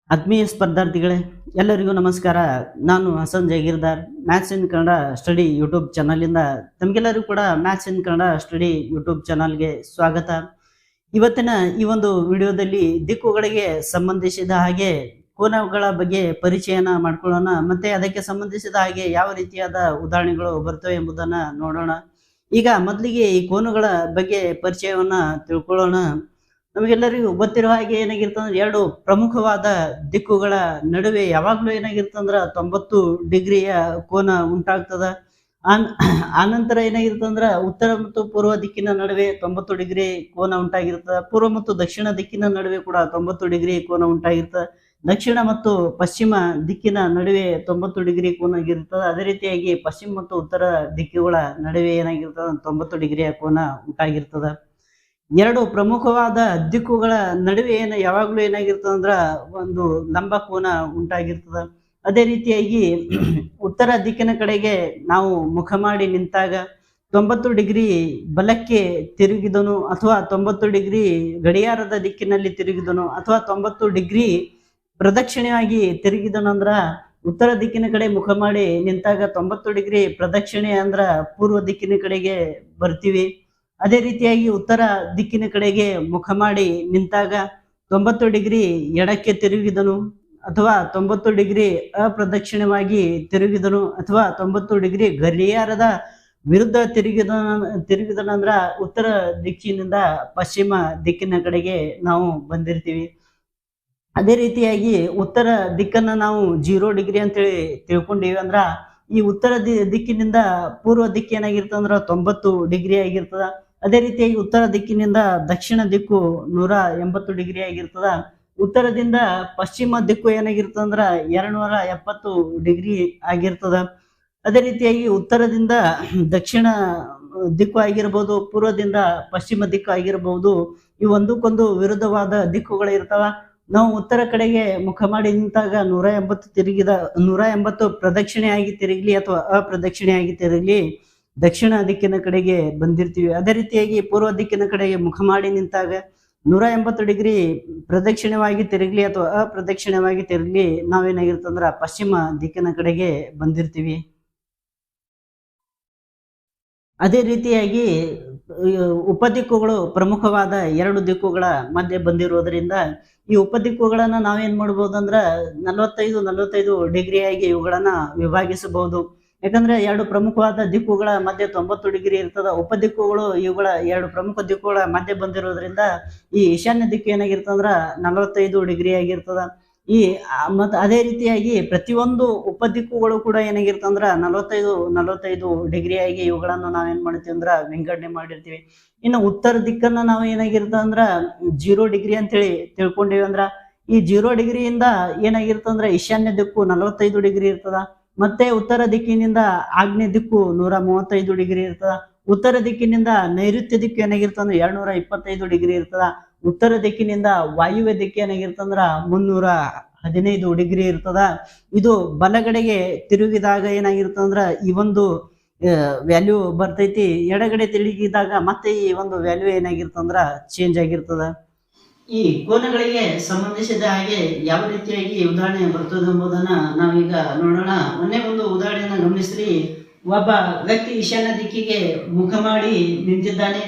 ಆತ್ಮೀಯ ಸ್ಪರ್ಧಾರ್ಥಿಗಳೇ, ಎಲ್ಲರಿಗೂ ನಮಸ್ಕಾರ. ನಾನು ಹಸನ್ ಜಗೀರ್ದಾರ್, ಮ್ಯಾಥ್ಸ್ ಇನ್ ಕನ್ನಡ ಸ್ಟಡಿ ಯೂಟ್ಯೂಬ್ ಚಾನಲಿಂದ ತಮಗೆಲ್ಲರಿಗೂ ಕೂಡ ಮ್ಯಾಥ್ಸ್ ಇನ್ ಕನ್ನಡ ಸ್ಟಡಿ ಯೂಟ್ಯೂಬ್ ಚಾನಲ್ಗೆ ಸ್ವಾಗತ. ಇವತ್ತಿನ ಈ ಒಂದು ವಿಡಿಯೋದಲ್ಲಿ ದಿಕ್ಕುಗಳಿಗೆ ಸಂಬಂಧಿಸಿದ ಹಾಗೆ ಕೋನಗಳ ಬಗ್ಗೆ ಪರಿಚಯನ ಮಾಡ್ಕೊಳ್ಳೋಣ, ಮತ್ತೆ ಅದಕ್ಕೆ ಸಂಬಂಧಿಸಿದ ಹಾಗೆ ಯಾವ ರೀತಿಯಾದ ಉದಾಹರಣೆಗಳು ಬರ್ತವೆ ಎಂಬುದನ್ನ ನೋಡೋಣ. ಈಗ ಮೊದಲಿಗೆ ಈ ಕೋನಗಳ ಬಗ್ಗೆ ಪರಿಚಯವನ್ನ ತಿಳ್ಕೊಳ್ಳೋಣ. ನಮಗೆಲ್ಲರಿಗೂ ಗೊತ್ತಿರುವ ಹಾಗೆ ಏನಾಗಿರ್ತಂದ್ರೆ, ಎರಡು ಪ್ರಮುಖವಾದ ದಿಕ್ಕುಗಳ ನಡುವೆ ಯಾವಾಗ್ಲೂ ಏನಾಗಿರ್ತಂದ್ರ 90 ಡಿಗ್ರಿಯ ಕೋನ ಉಂಟಾಗ್ತದ. ಆನಂತರ ಏನಾಗಿರ್ತಂದ್ರ ಉತ್ತರ ಮತ್ತು ಪೂರ್ವ ದಿಕ್ಕಿನ ನಡುವೆ 90 ಡಿಗ್ರಿ ಕೋನ ಉಂಟಾಗಿರ್ತದ. ಪೂರ್ವ ಮತ್ತು ದಕ್ಷಿಣ ದಿಕ್ಕಿನ ನಡುವೆ ಕೂಡ 90 ಡಿಗ್ರಿ ಕೋನ ಉಂಟಾಗಿರ್ತದ. ದಕ್ಷಿಣ ಮತ್ತು ಪಶ್ಚಿಮ ದಿಕ್ಕಿನ ನಡುವೆ 90 ಡಿಗ್ರಿ ಕೋನ ಆಗಿರ್ತದ. ಅದೇ ರೀತಿಯಾಗಿ ಪಶ್ಚಿಮ ಮತ್ತು ಉತ್ತರ ದಿಕ್ಕುಗಳ ನಡುವೆ ಏನಾಗಿರ್ತದ 90 ಡಿಗ್ರಿಯ ಕೋನ ಉಂಟಾಗಿರ್ತದ. ಎರಡು ಪ್ರಮುಖವಾದ ದಿಕ್ಕುಗಳ ನಡುವೆ ಯಾವಾಗ್ಲೂ ಏನಾಗಿರ್ತದಂದ್ರ ಒಂದು ಲಂಬ ಕೋನ ಉಂಟಾಗಿರ್ತದ. ಅದೇ ರೀತಿಯಾಗಿ ಉತ್ತರ ದಿಕ್ಕಿನ ಕಡೆಗೆ ನಾವು ಮುಖ ಮಾಡಿ ನಿಂತಾಗ 90 ಡಿಗ್ರಿ ಬಲಕ್ಕೆ ತಿರುಗಿದನು, ಅಥವಾ 90 ಡಿಗ್ರಿ ಗಡಿಯಾರದ ದಿಕ್ಕಿನಲ್ಲಿ ತಿರುಗಿದನು, ಅಥವಾ 90 ಡಿಗ್ರಿ ಪ್ರದಕ್ಷಿಣೆಯಾಗಿ ತಿರುಗಿದನು ಅಂದ್ರ ಉತ್ತರ ದಿಕ್ಕಿನ ಕಡೆ ಮುಖ ಮಾಡಿ ನಿಂತಾಗ 90 ಡಿಗ್ರಿ ಪ್ರದಕ್ಷಿಣೆ ಅಂದ್ರ ಪೂರ್ವ ದಿಕ್ಕಿನ ಕಡೆಗೆ ಬರ್ತೀವಿ. ಅದೇ ರೀತಿಯಾಗಿ ಉತ್ತರ ದಿಕ್ಕಿನ ಕಡೆಗೆ ಮುಖ ಮಾಡಿ ನಿಂತಾಗ 90 ಡಿಗ್ರಿ ಎಡಕ್ಕೆ ತಿರುಗಿದನು, ಅಥವಾ 90 ಡಿಗ್ರಿ ಅಪ್ರದಕ್ಷಿಣವಾಗಿ ತಿರುಗಿದನು, ಅಥವಾ 90 ಡಿಗ್ರಿ ಗಡಿಯಾರದ ವಿರುದ್ಧ ತಿರುಗಿದನಂದ್ರ ಉತ್ತರ ದಿಕ್ಕಿನಿಂದ ಪಶ್ಚಿಮ ದಿಕ್ಕಿನ ಕಡೆಗೆ ನಾವು ಬಂದಿರ್ತೀವಿ. ಅದೇ ರೀತಿಯಾಗಿ ಉತ್ತರ ದಿಕ್ಕನ್ನ ನಾವು 0 ಡಿಗ್ರಿ ಅಂತೇಳಿ ತಿಳ್ಕೊಂಡಿವಿ. ಅಂದ್ರ ಈ ಉತ್ತರ ದಿಕ್ಕಿನಿಂದ ಪೂರ್ವ ದಿಕ್ಕು ಏನಾಗಿರ್ತಂದ್ರ 90 ಡಿಗ್ರಿ ಆಗಿರ್ತದ. ಅದೇ ರೀತಿಯಾಗಿ ಉತ್ತರ ದಿಕ್ಕಿನಿಂದ ದಕ್ಷಿಣ ದಿಕ್ಕು 180 ಡಿಗ್ರಿ ಆಗಿರ್ತದ. ಉತ್ತರದಿಂದ ಪಶ್ಚಿಮ ದಿಕ್ಕು ಏನಾಗಿರ್ತದಂದ್ರ 270 ಡಿಗ್ರಿ ಆಗಿರ್ತದ. ಅದೇ ರೀತಿಯಾಗಿ ಉತ್ತರದಿಂದ ದಕ್ಷಿಣ ದಿಕ್ಕು ಆಗಿರ್ಬೋದು, ಪೂರ್ವದಿಂದ ಪಶ್ಚಿಮ ದಿಕ್ಕು ಆಗಿರಬಹುದು. ಇವು ಒಂದಕ್ಕೊಂದು ವಿರುದ್ಧವಾದ ದಿಕ್ಕುಗಳು ಇರ್ತಾವ. ನಾವು ಉತ್ತರ ಕಡೆಗೆ ಮುಖ ಮಾಡಿ ನಿಂತಾಗ 180 ಪ್ರದಕ್ಷಿಣೆಯಾಗಿ ತಿರುಗಲಿ ಅಥವಾ ಅಪ್ರದಕ್ಷಿಣೆಯಾಗಿ ತಿರುಗಲಿ ದಕ್ಷಿಣ ದಿಕ್ಕಿನ ಕಡೆಗೆ ಬಂದಿರ್ತೀವಿ. ಅದೇ ರೀತಿಯಾಗಿ ಪೂರ್ವ ದಿಕ್ಕಿನ ಕಡೆಗೆ ಮುಖ ಮಾಡಿ ನಿಂತಾಗ 180 ಡಿಗ್ರಿ ಪ್ರದಕ್ಷಿಣವಾಗಿ ತಿರುಗಲಿ ಅಥವಾ ಅಪ್ರದಕ್ಷಿಣವಾಗಿ ತಿರುಗಲಿ ನಾವೇನಾಗಿರ್ತಂದ್ರ ಪಶ್ಚಿಮ ದಿಕ್ಕಿನ ಕಡೆಗೆ ಬಂದಿರ್ತೀವಿ. ಅದೇ ರೀತಿಯಾಗಿ ಉಪದಿಕ್ಕುಗಳು ಪ್ರಮುಖವಾದ ಎರಡು ದಿಕ್ಕುಗಳ ಮಧ್ಯೆ ಬಂದಿರೋದ್ರಿಂದ ಈ ಉಪದಿಕ್ಕುಗಳನ್ನ ನಾವೇನ್ ಮಾಡ್ಬೋದು ಅಂದ್ರ 45 ಡಿಗ್ರಿಯಾಗಿ ಇವುಗಳನ್ನ ವಿಭಾಗಿಸಬಹುದು. ಯಾಕಂದ್ರೆ ಎರಡು ಪ್ರಮುಖವಾದ ದಿಕ್ಕುಗಳ ಮಧ್ಯೆ 90 ಡಿಗ್ರಿ ಇರ್ತದ. ಉಪದಿಕ್ಕುಗಳು ಇವುಗಳ ಎರಡು ಪ್ರಮುಖ ದಿಕ್ಕುಗಳ ಮಧ್ಯೆ ಬಂದಿರೋದ್ರಿಂದ ಈ ಈಶಾನ್ಯ ದಿಕ್ಕು ಏನಾಗಿರ್ತಂದ್ರ 45 ಡಿಗ್ರಿ ಆಗಿರ್ತದ. ಮತ್ತ ಅದೇ ರೀತಿಯಾಗಿ ಪ್ರತಿಯೊಂದು ಉಪದಿಕ್ಕುಗಳು ಕೂಡ ಏನಾಗಿರ್ತಂದ್ರ 45 ಡಿಗ್ರಿಯಾಗಿ ಇವುಗಳನ್ನು ನಾವೇನ್ ಮಾಡ್ತೀವಿ ಅಂದ್ರ ವಿಂಗಡಣೆ ಮಾಡಿರ್ತೀವಿ. ಇನ್ನು ಉತ್ತರ ದಿಕ್ಕನ್ನ ನಾವು ಏನಾಗಿರ್ತಂದ್ರ 0 ಡಿಗ್ರಿ ಅಂತೇಳಿ ತಿಳ್ಕೊಂಡಿವಿ. ಅಂದ್ರ ಈ 0 ಡಿಗ್ರಿಯಿಂದ ಏನಾಗಿರ್ತಂದ್ರ ಈಶಾನ್ಯ ದಿಕ್ಕು 45 ಡಿಗ್ರಿ ಇರ್ತದ. ಮತ್ತೆ ಉತ್ತರ ದಿಕ್ಕಿನಿಂದ ಆಗ್ನೇಯ ದಿಕ್ಕು 135 ಡಿಗ್ರಿ ಇರ್ತದ. ಉತ್ತರ ದಿಕ್ಕಿನಿಂದ ನೈಋತ್ಯ ದಿಕ್ಕು ಏನಾಗಿರ್ತಂದ್ರ 225 ಡಿಗ್ರಿ ಇರ್ತದ. ಉತ್ತರ ದಿಕ್ಕಿನಿಂದ ವಾಯುವ್ಯ ದಿಕ್ಕು ಏನಾಗಿರ್ತಂದ್ರ 315 ಡಿಗ್ರಿ ಇರ್ತದ. ಇದು ಬಲಗಡೆಗೆ ತಿರುಗಿದಾಗ ಏನಾಗಿರ್ತಂದ್ರ ಈ ಒಂದು ವ್ಯಾಲ್ಯೂ ಬರ್ತೈತಿ. ಎಡಗಡೆ ತಿರುಗಿದಾಗ ಮತ್ತೆ ಈ ಒಂದು ವ್ಯಾಲ್ಯೂ ಏನಾಗಿರ್ತಂದ್ರ ಚೇಂಜ್ ಆಗಿರ್ತದ. ಈ ಕೋನಗಳಿಗೆ ಸಂಬಂಧಿಸಿದ ಹಾಗೆ ಯಾವ ರೀತಿಯಾಗಿ ಉದಾಹರಣೆ ಬರ್ತದೆ ಎಂಬುದನ್ನ ನಾವೀಗ ನೋಡೋಣ. ಒಂದೇ ಒಂದು ಉದಾಹರಣೆಯನ್ನ ಗಮನಿಸ್ರಿ. ಒಬ್ಬ ವ್ಯಕ್ತಿ ಈಶಾನ್ಯ ದಿಕ್ಕಿಗೆ ಮುಖ ಮಾಡಿ ನಿಂತಿದ್ದಾನೆ.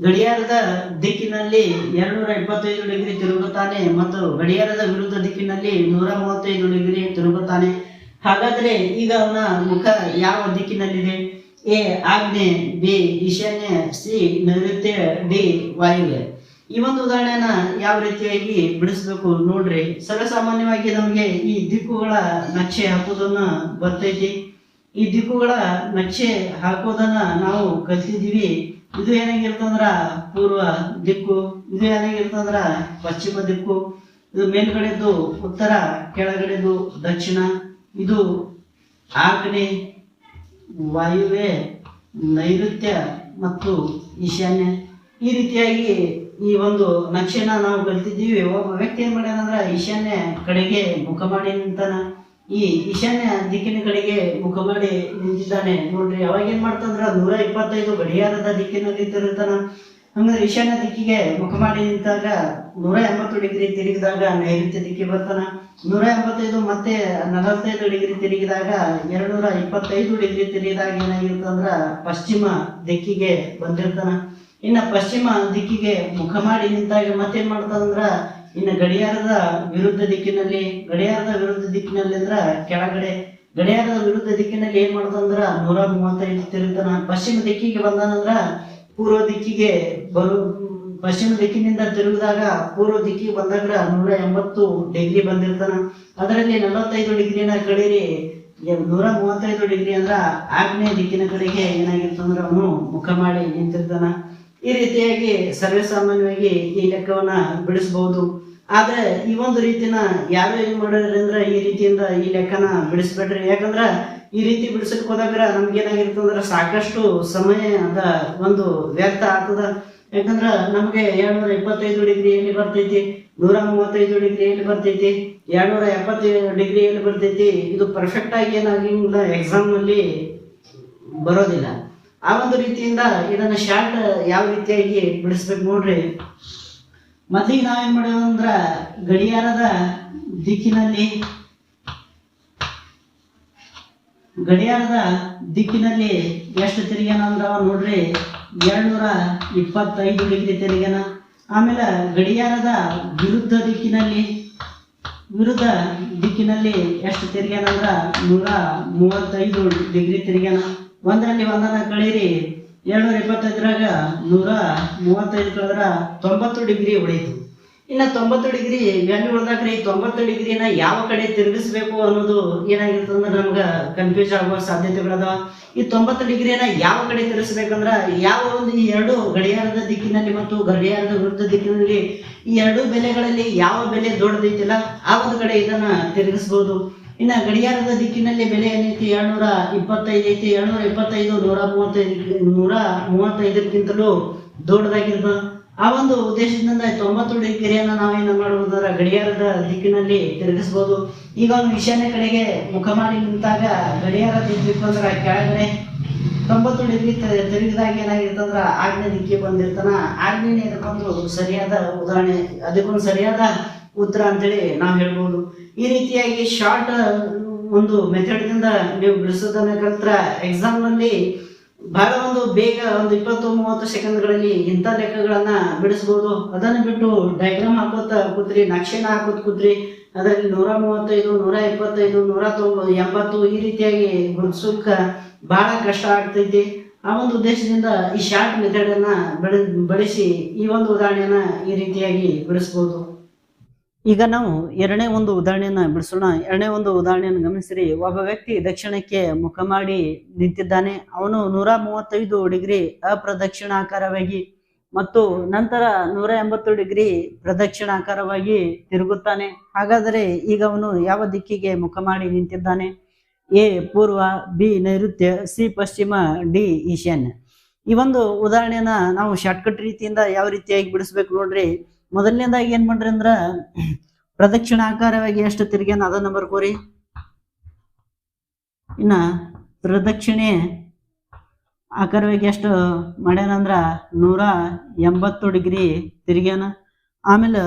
ಗಡಿಯಾರದ ದಿಕ್ಕಿನಲ್ಲಿ 225 ಡಿಗ್ರಿ ತಿರುಗುತ್ತಾನೆ ಮತ್ತು ಗಡಿಯಾರದ ವಿರುದ್ಧ ದಿಕ್ಕಿನಲ್ಲಿ 135 ಡಿಗ್ರಿ ತಿರುಗುತ್ತಾನೆ. ಹಾಗಾದ್ರೆ ಈಗ ಅವನ ಮುಖ ಯಾವ ದಿಕ್ಕಿನಲ್ಲಿದೆ? ಎ ಆಗ್ನೇಯ, ಬಿ ಈಶಾನ್ಯ, ಸಿ ನೈಋತ್ಯ, ಡಿ ವಾಯುವ್ಯ. ಈ ಒಂದು ಉದಾಹರಣೆಯನ್ನ ಯಾವ ರೀತಿಯಾಗಿ ಬಿಡಿಸ್ಬೇಕು ನೋಡ್ರಿ. ಸರ್ವಸಾಮಾನ್ಯವಾಗಿ ನಮಗೆ ಈ ದಿಕ್ಕುಗಳ ನಕ್ಷೆ ಹಾಕೋದನ್ನ ಬರ್ತೈತಿ. ಈ ದಿಕ್ಕುಗಳ ನಕ್ಷೆ ಹಾಕೋದನ್ನ ನಾವು ಕಲ್ತಿದೀವಿ. ಇದು ಏನಾಗಿರ್ತಂದ್ರ ಪೂರ್ವ ದಿಕ್ಕು, ಇದು ಏನಾಗಿರ್ತಂದ್ರ ಪಶ್ಚಿಮ ದಿಕ್ಕು, ಇದು ಮೇಲ್ಗಡೆದು ಉತ್ತರ, ಕೆಳಗಡೆದು ದಕ್ಷಿಣ, ಇದು ಆಗ್ನೇಯ, ವಾಯುವ್ಯ, ನೈಋತ್ಯ ಮತ್ತು ಈಶಾನ್ಯ. ಈ ರೀತಿಯಾಗಿ ಈ ಒಂದು ನಕ್ಷೆನ ನಾವು ಕಲ್ತಿದ್ದೀವಿ. ಒಬ್ಬ ವ್ಯಕ್ತಿ ಏನ್ ಮಾಡ್ಯಾನಂದ್ರ ಈಶಾನ್ಯ ಕಡೆಗೆ ಮುಖ ಮಾಡಿ ನಿಂತಾನ. ಈ ಈಶಾನ್ಯ ದಿಕ್ಕಿನ ಕಡೆಗೆ ಮುಖ ಮಾಡಿ ನಿಂತಿದ್ದಾನೆ ನೋಡ್ರಿ. ಅವಾಗ ಏನ್ ಮಾಡ್ತಾನಂದ್ರ 125 ಗಡಿಯಾರದ ದಿಕ್ಕಿನಲ್ಲಿ ತಿರುಗ್ತಾನ. ಹಂಗಂದ್ರೆ ಈಶಾನ್ಯ ದಿಕ್ಕಿಗೆ ಮುಖ ಮಾಡಿ ನಿಂತಾಗ 180 ಡಿಗ್ರಿ ತಿರುಗಿದಾಗ ನೈಋತ್ಯ ದಿಕ್ಕಿಗೆ ಬರ್ತಾನ. 185 ಮತ್ತೆ 45 ಡಿಗ್ರಿ ತಿರುಗಿದಾಗ 225 ಡಿಗ್ರಿ ತಿರುಗಿದಾಗ ಏನಾಗಿರ್ತಂದ್ರ ಪಶ್ಚಿಮ ದಿಕ್ಕಿಗೆ ಬಂದಿರ್ತಾನ. ಇನ್ನ ಪಶ್ಚಿಮ ದಿಕ್ಕಿಗೆ ಮುಖ ಮಾಡಿ ನಿಂತಾಗ ಮತ್ತೇನ್ ಮಾಡ್ತಾನಂದ್ರ ಇನ್ನು ಗಡಿಯಾರದ ವಿರುದ್ಧ ದಿಕ್ಕಿನಲ್ಲಿ ಅಂದ್ರ ಕೆಳಗಡೆ ಗಡಿಯಾರದ ವಿರುದ್ಧ ದಿಕ್ಕಿನಲ್ಲಿ ಏನ್ ಮಾಡ್ತಾನಂದ್ರ 135 ತಿರುಗ್ತಾನ. ಪಶ್ಚಿಮ ದಿಕ್ಕಿಗೆ ಬಂದಾನಂದ್ರ ಪೂರ್ವ ದಿಕ್ಕಿಗೆ ಪಶ್ಚಿಮ ದಿಕ್ಕಿನಿಂದ ತಿರುಗಿದಾಗ ಪೂರ್ವ ದಿಕ್ಕಿಗೆ ಬಂದಾಗ 180 ಡಿಗ್ರಿ ಬಂದಿರ್ತಾನ. ಅದರಲ್ಲಿ 45 ಡಿಗ್ರಿನ ಕಳೀರಿ 135 ಡಿಗ್ರಿ ಅಂದ್ರ ಆಗ್ನೇಯ ದಿಕ್ಕಿನ ಕಡೆಗೆ ಏನಾಗಿರ್ತಂದ್ರ ಅವನು ಮುಖ ಮಾಡಿ ನಿಂತಿರ್ತಾನ. ಈ ರೀತಿಯಾಗಿ ಸರ್ವೇಸಾಮಾನ್ಯವಾಗಿ ಈ ಲೆಕ್ಕವನ್ನ ಬಿಡಿಸಬಹುದು. ಆದ್ರೆ ಈ ಒಂದು ರೀತಿನ ಯಾರು ಏನ್ ಮಾಡಿದ್ರಿ ಅಂದ್ರ ಈ ರೀತಿಯಿಂದ ಈ ಲೆಕ್ಕನ ಬಿಡಿಸ್ಬೇಡ್ರಿ. ಯಾಕಂದ್ರ ಈ ರೀತಿ ಬಿಡಿಸಕ್ ಹೋದಾಗ ನಮ್ಗೇನಾಗಿರ್ತಂದ್ರ ಸಾಕಷ್ಟು ಸಮಯದ ಒಂದು ವ್ಯರ್ಥ ಆಗ್ತದ. ಯಾಕಂದ್ರ ನಮ್ಗೆ 225 ಡಿಗ್ರಿ ಎಲ್ಲಿ ಬರ್ತೈತಿ, 135 ಡಿಗ್ರಿ ಎಲ್ಲಿ ಬರ್ತೈತಿ, 270 ಡಿಗ್ರಿ ಎಲ್ಲಿ ಬರ್ತೈತಿ, ಇದು ಪರ್ಫೆಕ್ಟ್ ಆಗಿ ಏನಾಗಿಲ್ಲ ಎಕ್ಸಾಮ್ ನಲ್ಲಿ ಬರೋದಿಲ್ಲ. ಆ ಒಂದು ರೀತಿಯಿಂದ ಇದನ್ನ ಶಾರ್ಟ್ ಯಾವ ರೀತಿಯಾಗಿ ಬಿಡಿಸ್ಬೇಕು ನೋಡ್ರಿ. ಮೊದಲಿಗೆ ನಾವೇನ್ ಮಾಡೋದು ಅಂದ್ರ ಗಡಿಯಾರದ ದಿಕ್ಕಿನಲ್ಲಿ ಎಷ್ಟು ತಿರುಗ್ಯಾನ ಅಂದ್ರ ನೋಡ್ರಿ 225 ಡಿಗ್ರಿ ತಿರುಗ್ಯಾನ. ಆಮೇಲೆ ಗಡಿಯಾರದ ವಿರುದ್ಧ ದಿಕ್ಕಿನಲ್ಲಿ ಎಷ್ಟು ತಿರುಗ್ಯಾನ ಅಂದ್ರ 135 ಡಿಗ್ರಿ ತಿರುಗ್ಯಾನ. ಒಂದರಲ್ಲಿ ಒಂದನ್ನ ಕಳೀರಿ 225ರಾಗ 135 ಕಳೆದ್ರ 90 ಡಿಗ್ರಿ ಉಳಿತು. ಇನ್ನ 90 ಡಿಗ್ರಿ ವ್ಯಾಲ್ಯೂ ಉಳ್ದಾಕ್ರಿ 90 ಡಿಗ್ರಿನ ಯಾವ ಕಡೆ ತಿರುಗಿಸ್ಬೇಕು ಅನ್ನೋದು ಏನಾಗಿರ್ತಂದ್ರೆ ನಮ್ಗ ಕನ್ಫ್ಯೂಸ್ ಆಗುವ ಸಾಧ್ಯತೆಗಳದಾವ. ಈ 90 ಡಿಗ್ರಿನ ಯಾವ ಕಡೆ ತಿರುಗಿಸ್ಬೇಕಂದ್ರ ಯಾವ ಒಂದು ಈ ಎರಡು ಗಡಿಯಾರದ ದಿಕ್ಕಿನಲ್ಲಿ ಮತ್ತು ಗಡಿಯಾರದ ವಿರುದ್ಧ ದಿಕ್ಕಿನಲ್ಲಿ ಈ ಎರಡು ಬೆಲೆಗಳಲ್ಲಿ ಯಾವ ಬೆಲೆ ದೊಡ್ಡದೈತಿಲ್ಲ ಆ ಒಂದು ಕಡೆ ಇದನ್ನ ತಿರುಗಿಸ್ಬೋದು. ಇನ್ನ ಗಡಿಯಾರದ ದಿಕ್ಕಿನಲ್ಲಿ ಬೆಲೆ ಏನೈತಿ 225 ಐತಿ. 225 135ಗಿಂತಲೂ ದೊಡ್ಡದಾಗಿರ್ತದೆ. ಆ ಒಂದು ಉದ್ದೇಶದಿಂದ 90 ಡಿಗ್ರಿಯನ್ನ ನಾವೇನು ಮಾಡಬಹುದರ ಗಡಿಯಾರದ ದಿಕ್ಕಿನಲ್ಲಿ ತಿರುಗಿಸಬಹುದು. ಈಗ ಅವನು ಈಶಾನ್ಯ ಕಡೆಗೆ ಮುಖ ಮಾಡಿ ನಿಂತಾಗ ಗಡಿಯಾರ ದಿಕ್ಕು ಅಂದ್ರೆ ಕೆಳಗಡೆ 90 ಡಿಗ್ರಿ ತಿರುಗಿದಾಗ ಏನಾಗಿರ್ತಂದ್ರ ಆಗ್ನೇಯ ದಿಕ್ಕಿಗೆ ಬಂದಿರ್ತಾನ. ಆಗ್ನೇಯ ಇದಕ್ಕೊಂದು ಸರಿಯಾದ ಉದಾಹರಣೆ, ಅದಕ್ಕೊಂದು ಸರಿಯಾದ ಉತ್ತರ ಅಂತೇಳಿ ನಾವು ಹೇಳ್ಬೋದು. ಈ ರೀತಿಯಾಗಿ ಶಾರ್ಟ್ ಒಂದು ಮೆಥಡ್ದಿಂದ ನೀವು ಬಿಡಿಸೋದನ್ನ ಕಲ್ತ್ರ ಎಕ್ಸಾಮ್ ನಲ್ಲಿ ಬಹಳ ಒಂದು ಬೇಗ ಒಂದು 20-30 ಸೆಕೆಂಡ್ಗಳಲ್ಲಿ ಇಂಥ ಲೆಕ್ಕಗಳನ್ನ ಬಿಡಿಸ್ಬೋದು. ಅದನ್ನು ಬಿಟ್ಟು ಡಯಾಗ್ರಾಮ್ ಹಾಕೋತ ಕೂತ್ರಿ, ನಕ್ಷೆನ ಹಾಕೋತ ಕೂತ್ರಿ, ಅದರಲ್ಲಿ 135, 125, 180 ಈ ರೀತಿಯಾಗಿ ಗುರುತಿಸೋಕ ಬಹಳ ಕಷ್ಟ ಆಗ್ತೈತಿ. ಆ ಒಂದು ಉದ್ದೇಶದಿಂದ ಈ ಶಾರ್ಟ್ ಮೆಥಡ್ ಅನ್ನ ಬಳಸಿ ಈ ಒಂದು ಉದಾಹರಣೆಯನ್ನ ಈ ರೀತಿಯಾಗಿ ಬಿಡಿಸ್ಬೋದು. ಈಗ ನಾವು ಎರಡನೇ ಒಂದು ಉದಾಹರಣೆಯನ್ನ ಬಿಡಿಸೋಣ. ಎರಡನೇ ಒಂದು ಉದಾಹರಣೆಯನ್ನು ಗಮನಿಸಿರಿ. ಒಬ್ಬ ವ್ಯಕ್ತಿ ದಕ್ಷಿಣಕ್ಕೆ ಮುಖ ಮಾಡಿ ನಿಂತಿದ್ದಾನೆ. ಅವನು 135 ಡಿಗ್ರಿ ಅಪ್ರದಕ್ಷಿಣಾಕಾರವಾಗಿ ಮತ್ತು ನಂತರ 180 ಡಿಗ್ರಿ ಪ್ರದಕ್ಷಿಣಾಕಾರವಾಗಿ ತಿರುಗುತ್ತಾನೆ. ಹಾಗಾದರೆ ಈಗ ಅವನು ಯಾವ ದಿಕ್ಕಿಗೆ ಮುಖ ಮಾಡಿ ನಿಂತಿದ್ದಾನೆ? ಎ ಪೂರ್ವ, ಬಿ ನೈಋತ್ಯ, ಸಿ ಪಶ್ಚಿಮ, ಡಿ ಈಶಾನ್ಯ. ಈ ಒಂದು ಉದಾಹರಣೆಯನ್ನ ನಾವು ಶಾರ್ಟ್ಕಟ್ ರೀತಿಯಿಂದ ಯಾವ ರೀತಿಯಾಗಿ ಬಿಡಿಸ್ಬೇಕು ನೋಡ್ರಿ. ಮೊದಲನೇದಾಗಿ ಏನ್ ಮಾಡ್ರಿ ಅಂದ್ರ ಪ್ರದಕ್ಷಿಣಾಕಾರವಾಗಿ ಎಷ್ಟು ತಿರುಗ್ಯಾನ ಅದನ್ನ ಬರ್ಕೋರಿ. ಇನ್ನ ಪ್ರದಕ್ಷಿಣೆ ಆಕಾರವಾಗಿ ಎಷ್ಟು ಮಾಡ್ಯಾನಂದ್ರ 180 ಡಿಗ್ರಿ ತಿರುಗ್ಯಾನ. ಆಮೇಲೆ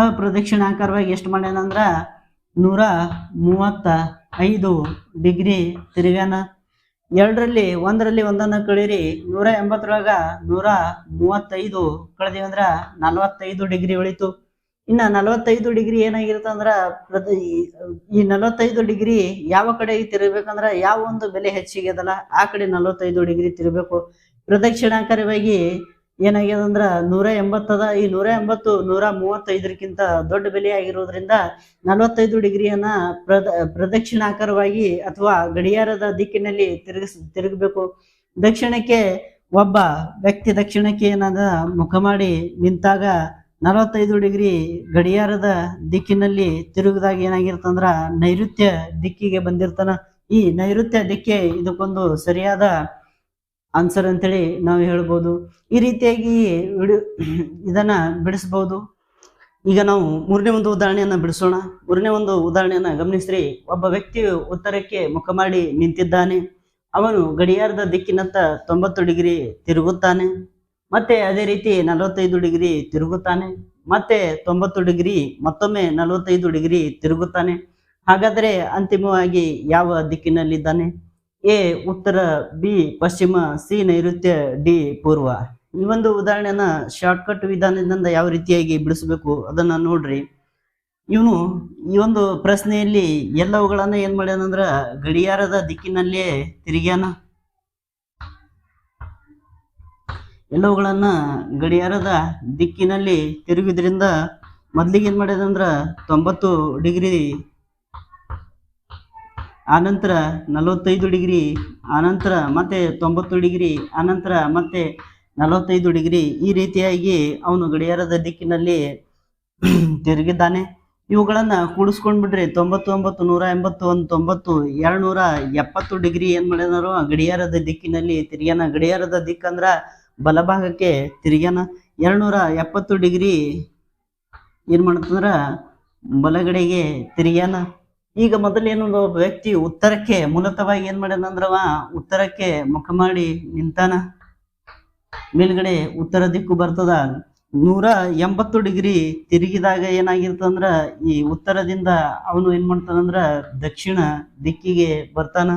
ಅಪ್ರದಕ್ಷಿಣಾಕಾರವಾಗಿ ಎಷ್ಟು ಮಾಡ್ಯಾನಂದ್ರ 135 ಡಿಗ್ರಿ ತಿರುಗ್ಯಾನ. ಎರಡರಲ್ಲಿ ಒಂದನ್ನ ಕಳೀರಿ. 180ರೊಳಗ 135 ಕಳೆದಿವಿ ಅಂದ್ರ 45 ಡಿಗ್ರಿ ಉಳಿತು. ಇನ್ನ 45 ಡಿಗ್ರಿ ಏನಾಗಿರುತ್ತೆ ಅಂದ್ರ ಈ 45 ಡಿಗ್ರಿ ಯಾವ ಕಡೆ ತಿರುಗಬೇಕಂದ್ರ ಯಾವ ಒಂದು ಬೆಲೆ ಹೆಚ್ಚಿಗೆ ಅದಲ್ಲ ಆ ಕಡೆ 45 ಡಿಗ್ರಿ ತಿರುಗಬೇಕು. ಪ್ರದಕ್ಷಿಣಾಕಾರವಾಗಿ ಏನಾಗ್ಯದ ಅಂದ್ರ 180 ಅದ. ಈ 180 135ಕ್ಕಿಂತ ದೊಡ್ಡ ಬೆಲೆ ಆಗಿರೋದ್ರಿಂದ 45 ಡಿಗ್ರಿಯನ್ನ ಪ್ರದಕ್ಷಿಣಾಕಾರವಾಗಿ ಅಥವಾ ಗಡಿಯಾರದ ದಿಕ್ಕಿನಲ್ಲಿ ತಿರುಗಬೇಕು. ದಕ್ಷಿಣಕ್ಕೆ ಒಬ್ಬ ವ್ಯಕ್ತಿ ದಕ್ಷಿಣಕ್ಕೆ ಏನದ ಮುಖ ಮಾಡಿ ನಿಂತಾಗ 45 ಡಿಗ್ರಿ ಗಡಿಯಾರದ ದಿಕ್ಕಿನಲ್ಲಿ ತಿರುಗಿದಾಗ ಏನಾಗಿರ್ತಂದ್ರ ನೈಋತ್ಯ ದಿಕ್ಕಿಗೆ ಬಂದಿರ್ತಾನ. ಈ ನೈಋತ್ಯ ದಿಕ್ಕೆ ಇದಕ್ಕೊಂದು ಸರಿಯಾದ ಆನ್ಸರ್ ಅಂತೇಳಿ ನಾವು ಹೇಳ್ಬೋದು. ಈ ರೀತಿಯಾಗಿ ಇದನ್ನ ಬಿಡಿಸ್ಬಹುದು. ಈಗ ನಾವು ಮೂರನೇ ಒಂದು ಉದಾಹರಣೆಯನ್ನ ಬಿಡಿಸೋಣ. ಮೂರನೇ ಒಂದು ಉದಾಹರಣೆಯನ್ನ ಗಮನಿಸ್ರಿ. ಒಬ್ಬ ವ್ಯಕ್ತಿಯು ಉತ್ತರಕ್ಕೆ ಮುಖ ಮಾಡಿ ನಿಂತಿದ್ದಾನೆ. ಅವನು ಗಡಿಯಾರದ ದಿಕ್ಕಿನತ್ತ 90 ಡಿಗ್ರಿ ತಿರುಗುತ್ತಾನೆ. ಮತ್ತೆ ಅದೇ ರೀತಿ 45 ಡಿಗ್ರಿ ತಿರುಗುತ್ತಾನೆ. ಮತ್ತೆ 90 ಡಿಗ್ರಿ, ಮತ್ತೊಮ್ಮೆ 45 ಡಿಗ್ರಿ ತಿರುಗುತ್ತಾನೆ. ಹಾಗಾದರೆ ಅಂತಿಮವಾಗಿ ಯಾವ ದಿಕ್ಕಿನಲ್ಲಿದ್ದಾನೆ? ಎ ಉತ್ತರ, ಬಿ ಪಶ್ಚಿಮ, ಸಿ ನೈಋತ್ಯ, ಡಿ ಪೂರ್ವ. ಈ ಒಂದು ಉದಾಹರಣೆನ ಶಾರ್ಟ್ಕಟ್ ವಿಧಾನದಿಂದ ಯಾವ ರೀತಿಯಾಗಿ ಬಿಡಿಸಬೇಕು ಅದನ್ನ ನೋಡ್ರಿ. ಇವನು ಈ ಒಂದು ಪ್ರಶ್ನೆಯಲ್ಲಿ ಎಲ್ಲವುಗಳನ್ನ ಏನ್ ಮಾಡ್ಯಾನಂದ್ರ ಗಡಿಯಾರದ ದಿಕ್ಕಿನಲ್ಲೇ ತಿರುಗ್ಯಾನ. ಎಲ್ಲವುಗಳನ್ನ ಗಡಿಯಾರದ ದಿಕ್ಕಿನಲ್ಲಿ ತಿರುಗಿದ್ರಿಂದ ಮೊದ್ಲಿಗೆ ಏನ್ ಮಾಡ್ಯದಂದ್ರ 90 ಡಿಗ್ರಿ, ಆನಂತರ 45 ಡಿಗ್ರಿ, ಆನಂತರ ಮತ್ತೆ 90 ಡಿಗ್ರಿ, ಆನಂತರ ಮತ್ತೆ 45 ಡಿಗ್ರಿ. ಈ ರೀತಿಯಾಗಿ ಅವನು ಗಡಿಯಾರದ ದಿಕ್ಕಿನಲ್ಲಿ ತಿರುಗಿದ್ದಾನೆ. ಇವುಗಳನ್ನ ಕೂಡಿಸ್ಕೊಂಡ್ಬಿಟ್ರೆ 99, 180, 90, 270 ಡಿಗ್ರಿ ಏನ್ ಮಾಡಿದಾರು ಗಡಿಯಾರದ ದಿಕ್ಕಿನಲ್ಲಿ ತಿರುಗ್ಯಾನ. ಗಡಿಯಾರದ ದಿಕ್ಕಂದ್ರ ಬಲಭಾಗಕ್ಕೆ ತಿರುಗ್ಯಾನ. 270 ಡಿಗ್ರಿ ಏನ್ ಮಾಡ್ತಂದ್ರ ಬಲಗಡೆಗೆ ತಿರುಗ್ಯಾನ. ಈಗ ಮೊದಲೇನು ಒಬ್ಬ ವ್ಯಕ್ತಿ ಉತ್ತರಕ್ಕೆ ಮೂಲತವಾಗಿ ಏನ್ ಮಾಡ್ಯಾನಂದ್ರವ ಉತ್ತರಕ್ಕೆ ಮುಖ ಮಾಡಿ ನಿಂತಾನ. ಮೇಲ್ಗಡೆ ಉತ್ತರ ದಿಕ್ಕು ಬರ್ತದ. 180 ಡಿಗ್ರಿ ತಿರುಗಿದಾಗ ಏನಾಗಿರ್ತಂದ್ರ ಈ ಉತ್ತರದಿಂದ ಅವನು ಏನ್ ಮಾಡ್ತಾನಂದ್ರ ದಕ್ಷಿಣ ದಿಕ್ಕಿಗೆ ಬರ್ತಾನ.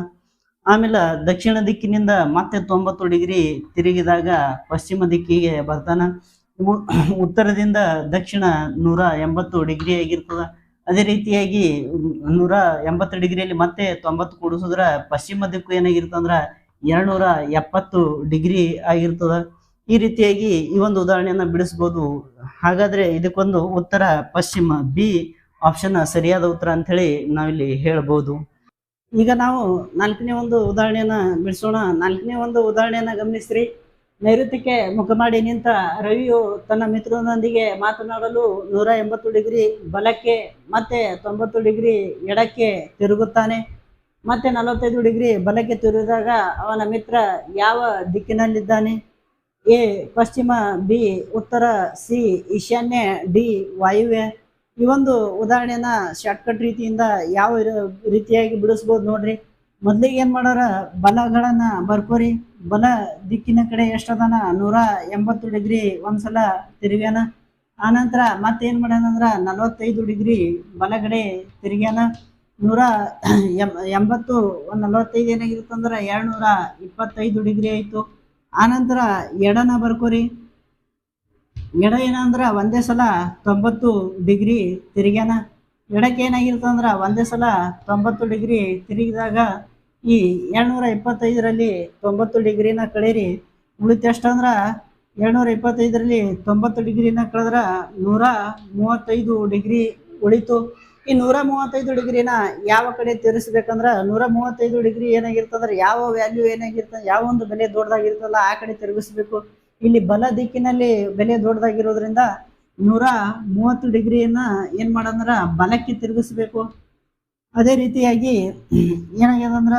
ಆಮೇಲೆ ದಕ್ಷಿಣ ದಿಕ್ಕಿನಿಂದ ಮತ್ತೆ 90 ಡಿಗ್ರಿ ತಿರುಗಿದಾಗ ಪಶ್ಚಿಮ ದಿಕ್ಕಿಗೆ ಬರ್ತಾನ. ಉತ್ತರದಿಂದ ದಕ್ಷಿಣ 180 ಡಿಗ್ರಿ ಆಗಿರ್ತದ. ಅದೇ ರೀತಿಯಾಗಿ 180 ಡಿಗ್ರಿಯಲ್ಲಿ ಮತ್ತೆ 90 ಕೂಡಿಸಿದ್ರ ಪಶ್ಚಿಮ ದಿಕ್ಕು ಏನಾಗಿರ್ತಂದ್ರ 270 ಡಿಗ್ರಿ ಆಗಿರ್ತದ. ಈ ರೀತಿಯಾಗಿ ಈ ಒಂದು ಉದಾಹರಣೆಯನ್ನ ಬಿಡಿಸ್ಬೋದು. ಹಾಗಾದ್ರೆ ಇದಕ್ಕೊಂದು ಉತ್ತರ ಪಶ್ಚಿಮ, ಬಿ ಆಪ್ಷನ್ ಸರಿಯಾದ ಉತ್ತರ ಅಂತ ಹೇಳಿ ನಾವಿಲ್ಲಿ ಹೇಳ್ಬೋದು. ಈಗ ನಾವು 4ನೇ ಒಂದು ಉದಾಹರಣೆಯನ್ನ ಬಿಡಿಸೋಣ. 4ನೇ ಒಂದು ಉದಾಹರಣೆಯನ್ನ ಗಮನಿಸ್ರಿ. ನೈಋತ್ಯಕ್ಕೆ ಮುಖ ಮಾಡಿ ನಿಂತ ರವಿಯು ತನ್ನ ಮಿತ್ರನೊಂದಿಗೆ ಮಾತನಾಡಲು 180 ಡಿಗ್ರಿ ಬಲಕ್ಕೆ ಮತ್ತೆ 90 ಡಿಗ್ರಿ ಎಡಕ್ಕೆ ತಿರುಗುತ್ತಾನೆ. ಮತ್ತೆ 45 ಡಿಗ್ರಿ ಬಲಕ್ಕೆ ತಿರುಗಿದಾಗ ಅವನ ಮಿತ್ರ ಯಾವ ದಿಕ್ಕಿನಲ್ಲಿದ್ದಾನೆ? ಎ ಪಶ್ಚಿಮ, ಬಿ ಉತ್ತರ, ಸಿ ಈಶಾನ್ಯ, ಡಿ ವಾಯುವ್ಯ. ಈ ಒಂದು ಉದಾಹರಣೆನ ಶಾರ್ಟ್ಕಟ್ ರೀತಿಯಿಂದ ಯಾವ ರೀತಿಯಾಗಿ ಬಿಡಿಸ್ಬೋದು ನೋಡ್ರಿ. ಮೊದಲಿಗೆ ಏನ್ ಮಾಡೋರ ಬಲಗಳನ್ನ ಬರ್ಕೋರಿ. ಬಲ ದಿಕ್ಕಿನ ಕಡೆ ಎಷ್ಟದಾನ 180 ಡಿಗ್ರಿ ಒಂದ್ಸಲ ತಿರುಗ್ಯಾನ. ಆನಂತರ ಮತ್ತೇನ್ ಮಾಡ್ಯಾನಂದ್ರ 45 ಡಿಗ್ರಿ ಬಲಗಡೆ ತಿರುಗ್ಯಾನ. 180 45 ಏನಾಗಿರುತ್ತಂದ್ರ 225 ಡಿಗ್ರಿ ಆಯ್ತು. ಆನಂತರ ಎಡನ ಬರ್ಕೋರಿ. ಎಡ ಏನಂದ್ರ ಒಂದೇ ಸಲ 90 ಡಿಗ್ರಿ ತಿರುಗ್ಯಾನ. ಎಡಕ್ಕೆ ಏನಾಗಿರ್ತಂದ್ರ ಒಂದೇ ಸಲ 90 ಡಿಗ್ರಿ ತಿರುಗಿದಾಗ ಈ 225ರಲ್ಲಿ 90 ಡಿಗ್ರಿನ ಕಳೀರಿ. ಉಳಿತು ಎಷ್ಟಂದ್ರ 225ರಲ್ಲಿ 90 ಡಿಗ್ರಿನ ಕಳೆದ್ರ 135 ಡಿಗ್ರಿ ಉಳಿತು. ಈ 135 ಡಿಗ್ರಿನ ಯಾವ ಕಡೆ ತಿರುಗಿಸ್ಬೇಕಂದ್ರ 135 ಡಿಗ್ರಿ ಏನಾಗಿರ್ತಂದ್ರೆ ಯಾವ ವ್ಯಾಲ್ಯೂ ಏನಾಗಿರ್ತದೆ, ಯಾವ ಒಂದು ಬೆಲೆ ದೊಡ್ಡದಾಗಿರ್ತಲ್ಲ ಆ ಕಡೆ ತಿರುಗಿಸ್ಬೇಕು. ಇಲ್ಲಿ ಬಲ ದಿಕ್ಕಿನಲ್ಲಿ ಬೆಲೆ ದೊಡ್ಡದಾಗಿರೋದ್ರಿಂದ 130 ಡಿಗ್ರಿಯನ್ನ ಏನ್ ಮಾಡಂದ್ರ ಬಲಕ್ಕೆ ತಿರುಗಿಸ್ಬೇಕು. ಅದೇ ರೀತಿಯಾಗಿ ಏನಾಗ್ಯದಂದ್ರ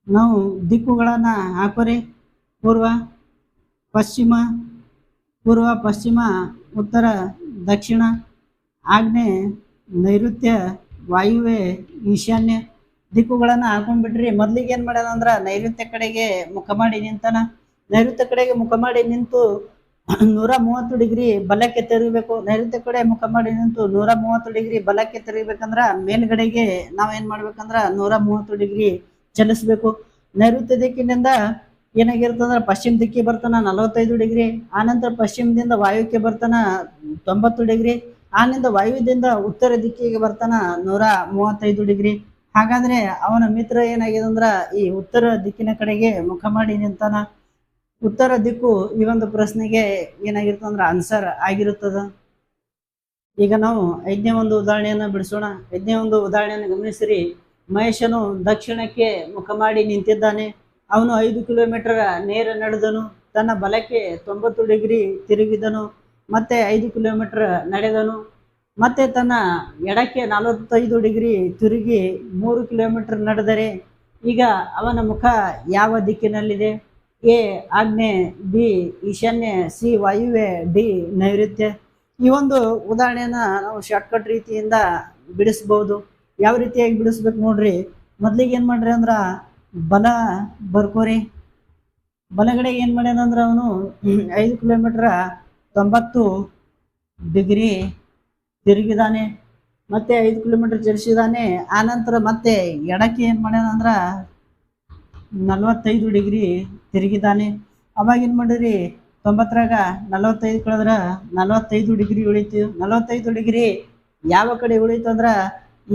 ನಾವು ದಿಕ್ಕುಗಳನ್ನ ಹಾಕೋರಿ. ಪೂರ್ವ ಪಶ್ಚಿಮ, ಪೂರ್ವ ಪಶ್ಚಿಮ, ಉತ್ತರ ದಕ್ಷಿಣ, ಆಗ್ನೇಯ, ನೈಋತ್ಯ, ವಾಯುವ್ಯ, ಈಶಾನ್ಯ ದಿಕ್ಕುಗಳನ್ನ ಹಾಕೊಂಡ್ಬಿಟ್ರಿ. ಮೊದ್ಲಿಗೆ ಏನ್ ಮಾಡ್ಯಾನಂದ್ರ ನೈಋತ್ಯ ಕಡೆಗೆ ಮುಖ ಮಾಡಿ ನಿಂತಾನ. ನೈಋತ್ಯ ಕಡೆಗೆ ಮುಖ ಮಾಡಿ ನಿಂತು 130 ಡಿಗ್ರಿ ಬಲಕ್ಕೆ ತಿರುಗಬೇಕು. ನೈಋತ್ಯ ಕಡೆ ಮುಖ ಮಾಡಿ ನಿಂತು 130 ಡಿಗ್ರಿ ಬಲಕ್ಕೆ ತಿರುಗಬೇಕಂದ್ರ ಮೇಲ್ಗಡೆಗೆ ನಾವ್ ಏನ್ ಮಾಡ್ಬೇಕಂದ್ರ 130 ಡಿಗ್ರಿ ಚಲಿಸ್ಬೇಕು. ನೈಋತ್ಯ ದಿಕ್ಕಿನಿಂದ ಏನಾಗಿರ್ತಂದ್ರ ಪಶ್ಚಿಮ ದಿಕ್ಕಿಗೆ ಬರ್ತಾನ 45 ಡಿಗ್ರಿ. ಆನಂತರ ಪಶ್ಚಿಮದಿಂದ ವಾಯುವ್ಯಕ್ಕೆ ಬರ್ತಾನ 90 ಡಿಗ್ರಿ. ಆನಿಂದ ವಾಯುವ್ಯದಿಂದ ಉತ್ತರ ದಿಕ್ಕಿಗೆ ಬರ್ತಾನ 135 ಡಿಗ್ರಿ. ಹಾಗಾದ್ರೆ ಅವನ ಮಿತ್ರ ಏನಾಗಿದೆ ಅಂದ್ರ ಈ ಉತ್ತರ ದಿಕ್ಕಿನ ಕಡೆಗೆ ಮುಖ ಮಾಡಿ ನಿಂತಾನ. ಉತ್ತರ ದಿಕ್ಕು ಈ ಒಂದು ಪ್ರಶ್ನೆಗೆ ಏನಾಗಿರ್ತಂದ್ರ ಆನ್ಸರ್ ಆಗಿರುತ್ತದ. ಈಗ ನಾವು 5ನೇ ಒಂದು ಉದಾಹರಣೆಯನ್ನ ಬಿಡಿಸೋಣ. 5ನೇ ಒಂದು ಉದಾಹರಣೆಯನ್ನು ಗಮನಿಸಿರಿ. ಮಹೇಶನು ದಕ್ಷಿಣಕ್ಕೆ ಮುಖ ಮಾಡಿ ನಿಂತಿದ್ದಾನೆ. ಅವನು 5 ಕಿಲೋಮೀಟರ್ ನೇರ ನಡೆದನು. ತನ್ನ ಬಲಕ್ಕೆ 90 ಡಿಗ್ರಿ ತಿರುಗಿದನು. ಮತ್ತೆ 5 ಕಿಲೋಮೀಟರ್ ನಡೆದನು. ಮತ್ತೆ ತನ್ನ ಎಡಕ್ಕೆ 45 ಡಿಗ್ರಿ ತಿರುಗಿ 3 ಕಿಲೋಮೀಟರ್ ನಡೆದರೆ ಈಗ ಅವನ ಮುಖ ಯಾವ ದಿಕ್ಕಿನಲ್ಲಿದೆ? ಎ ಆಗ್ನೇಯ, ಬಿ ಈಶಾನ್ಯ, ಸಿ ವಾಯುವ್ಯ, ಡಿ ನೈಋತ್ಯ. ಈ ಒಂದು ಉದಾಹರಣೆಯನ್ನ ನಾವು ಶಾರ್ಟ್ಕಟ್ ರೀತಿಯಿಂದ ಬಿಡಿಸಬಹುದು. ಯಾವ ರೀತಿಯಾಗಿ ಬಿಡಿಸ್ಬೇಕು ನೋಡ್ರಿ. ಮೊದ್ಲಿಗೆ ಏನು ಮಾಡ್ರಿ ಅಂದ್ರೆ ಬಲ ಬರ್ಕೋರಿ. ಬಲಗಡೆಗೆ ಏನು ಮಾಡ್ಯಾನಂದ್ರೆ ಅವನು 5 ಕಿಲೋಮೀಟ್ರ 90 ಡಿಗ್ರಿ ತಿರುಗಿದಾನೆ, ಮತ್ತೆ 5 ಕಿಲೋಮೀಟರ್ ಚಲಿಸಿದಾನೆ. ಆನಂತರ ಮತ್ತೆ ಎಡಕ್ಕೆ ಏನು ಮಾಡ್ಯಾನಂದ್ರೆ 45 ಡಿಗ್ರಿ ತಿರುಗಿದಾನೆ. ಅವಾಗ ಏನು ಮಾಡಿರಿ 90ರಾಗ 45 ಕಳೆದ್ರೆ 45 ಡಿಗ್ರಿ ಉಳಿತು. 45 ಡಿಗ್ರಿ ಯಾವ ಕಡೆ ಉಳಿತು ಅಂದ್ರೆ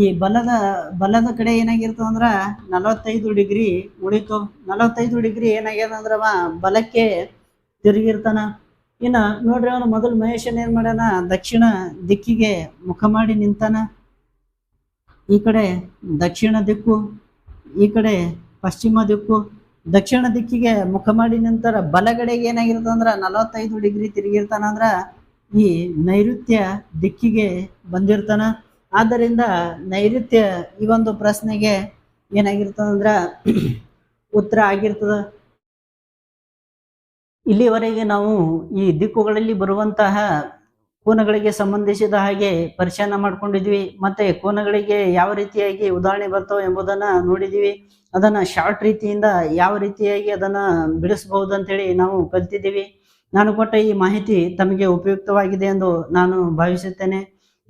ಈ ಬಲದ ಕಡೆ ಏನಾಗಿರ್ತದೆ ಅಂದ್ರೆ 45 ಡಿಗ್ರಿ ಉಳಿತು. 45 ಡಿಗ್ರಿ ಏನಾಗ್ಯದ ಅಂದ್ರೆ ಅವ ಬಲಕ್ಕೆ ತಿರುಗಿರ್ತಾನ. ಇನ್ನು ನೋಡ್ರಿ ಅವನು ಮೊದಲು ಮಹೇಶನ್ ಏನ್ ಮಾಡ್ಯಾನ, ದಕ್ಷಿಣ ದಿಕ್ಕಿಗೆ ಮುಖ ಮಾಡಿ ನಿಂತಾನ. ಈ ಕಡೆ ದಕ್ಷಿಣ ದಿಕ್ಕು, ಈ ಕಡೆ ಪಶ್ಚಿಮ ದಿಕ್ಕು. ದಕ್ಷಿಣ ದಿಕ್ಕಿಗೆ ಮುಖ ಮಾಡಿ ನಿಂತರ ಬಲಗಡೆಗೆ ಏನಾಗಿರ್ತದೆ ಅಂದ್ರೆ 45 ಡಿಗ್ರಿ ತಿರುಗಿರ್ತಾನ ಅಂದ್ರ ಈ ನೈಋತ್ಯ ದಿಕ್ಕಿಗೆ ಬಂದಿರ್ತಾನ. ಆದ್ದರಿಂದ ನೈಋತ್ಯ ಈ ಒಂದು ಪ್ರಶ್ನೆಗೆ ಏನಾಗಿರ್ತದ ಅಂದ್ರ ಉತ್ತರ ಆಗಿರ್ತದ. ಇಲ್ಲಿವರೆಗೆ ನಾವು ಈ ದಿಕ್ಕುಗಳಲ್ಲಿ ಬರುವಂತಹ ಕೋನಗಳಿಗೆ ಸಂಬಂಧಿಸಿದ ಹಾಗೆ ಪರಿಶೀಲನೆ ಮಾಡ್ಕೊಂಡಿದ್ವಿ. ಮತ್ತೆ ಕೋನಗಳಿಗೆ ಯಾವ ರೀತಿಯಾಗಿ ಉದಾಹರಣೆ ಬರ್ತಾವೆ ಎಂಬುದನ್ನ ನೋಡಿದ್ವಿ. ಅದನ್ನ ಶಾರ್ಟ್ ರೀತಿಯಿಂದ ಯಾವ ರೀತಿಯಾಗಿ ಅದನ್ನ ಬಿಡಿಸಬಹುದು ಅಂತೇಳಿ ನಾವು ಕಲ್ತಿದ್ದೀವಿ. ನಾನು ಕೊಟ್ಟ ಈ ಮಾಹಿತಿ ತಮಗೆ ಉಪಯುಕ್ತವಾಗಿದೆ ಎಂದು ನಾನು ಭಾವಿಸುತ್ತೇನೆ.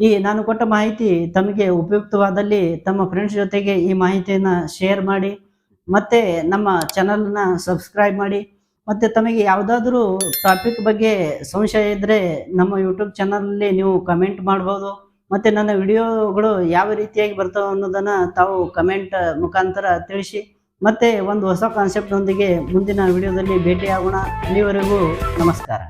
ಈ ನಾನು ಕೊಟ್ಟ ಮಾಹಿತಿ ತಮಗೆ ಉಪಯುಕ್ತವಾದಲ್ಲಿ ತಮ್ಮ ಫ್ರೆಂಡ್ಸ್ ಜೊತೆಗೆ ಈ ಮಾಹಿತಿಯನ್ನ ಶೇರ್ ಮಾಡಿ, ಮತ್ತೆ ನಮ್ಮ ಚಾನಲ್ನ ಸಬ್ಸ್ಕ್ರೈಬ್ ಮಾಡಿ. ಮತ್ತೆ ತಮಗೆ ಯಾವುದಾದ್ರೂ ಟಾಪಿಕ್ ಬಗ್ಗೆ ಸಂಶಯ ಇದ್ದರೆ ನಮ್ಮ ಯೂಟ್ಯೂಬ್ ಚಾನಲಲ್ಲಿ ನೀವು ಕಮೆಂಟ್ ಮಾಡ್ಬೋದು. ಮತ್ತು ನನ್ನ ವಿಡಿಯೋಗಳು ಯಾವ ರೀತಿಯಾಗಿ ಬರ್ತಾವೆ ಅನ್ನೋದನ್ನು ತಾವು ಕಮೆಂಟ್ ಮುಖಾಂತರ ತಿಳಿಸಿ. ಮತ್ತೆ ಒಂದು ಹೊಸ ಕಾನ್ಸೆಪ್ಟ್ನೊಂದಿಗೆ ಮುಂದಿನ ವಿಡಿಯೋದಲ್ಲಿ ಭೇಟಿಯಾಗೋಣ. ಅಲ್ಲಿವರೆಗೂ ನಮಸ್ಕಾರ.